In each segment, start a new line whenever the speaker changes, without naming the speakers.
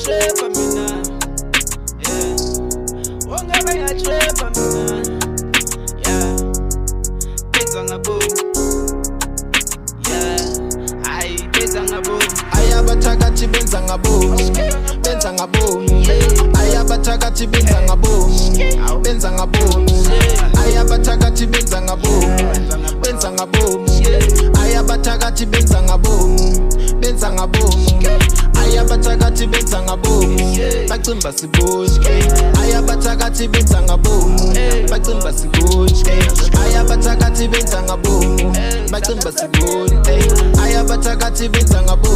bayatrapa mina, yeah. Wonke bayatrapa mina, yeah. Benza ngabo, yeah. Ay, benza ngabo.
Ayabathakathi benza ngabo, benza ngabo. Ayabathakathi benza ngabo, benza ngabo. Ayabathakathi benza ngabo, benza ngabo. Ayabathakathi benza ngabo, benza ngabo. Ayabathakathi benza ngabo, bacimba sibone. Ayabathakathi benza ngabo, bacimba sibone. Ayabathakathi benza ngabo, bacimba sibone. Ayabathakathi benza ngabo,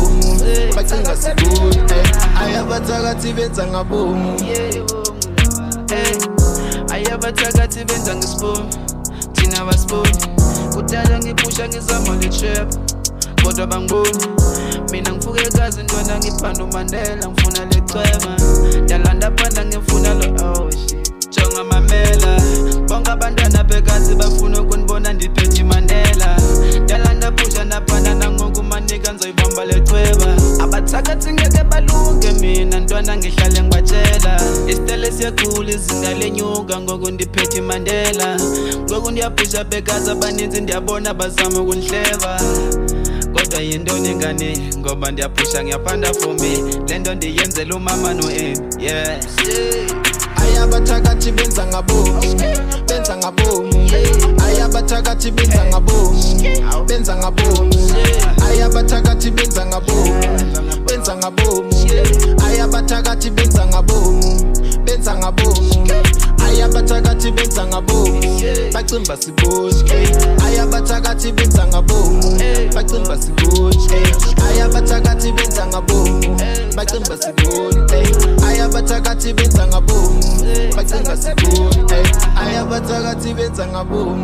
bacimba sibone. Ayabathakathi benza ngabo,
ayabathakathi benza ngesiboni, thina basiboni. Kudala ngipusha ngizama le trap, kodwa bangiboni. Mina ngifuke kazi ntwana ngiphanda uMandela, ngifuna lecema. Ndalanda phanda ngifuna lo oh shit. Jonga mamela, bonke abantwana bekazi bafuna ukunibona ndiphethe iMandela. Ndalanda pusha naphanda nangoku manika ngizoyibamba leceba. Abathakathi ngeke balunge mina ntwana ngihlale ngibatshela. Isitele siyakhula izinga lenyuka ngoku ndiphethe iMandela. Ngoku ndiyapusha bekazi abaninzi ndiyabona bazama ukundihleba. Kodwa yintoni ngane ngoba ndiyapusha ngiyaphanda for me. Lento ndiyenzela umama no-Amy, yeah.
ayabathakathi benza ngabo, benza ngabo. Ayabathakathi benza ngabo, benza ngabo. Ayabathakathi benza ngabo, benza ngabo. Ayabathakathi benza ngabo, benza ngabo. Ayabathakathi benza ngabo, bacimba sibone. Ayabathakathi benza ngabo, bacimba sibone. Ayabathakathi benza ngabo, bacimba sibone. Ayabathakathi benza ngabo, bacimba sibone. Ayabathakathi benza ngabo.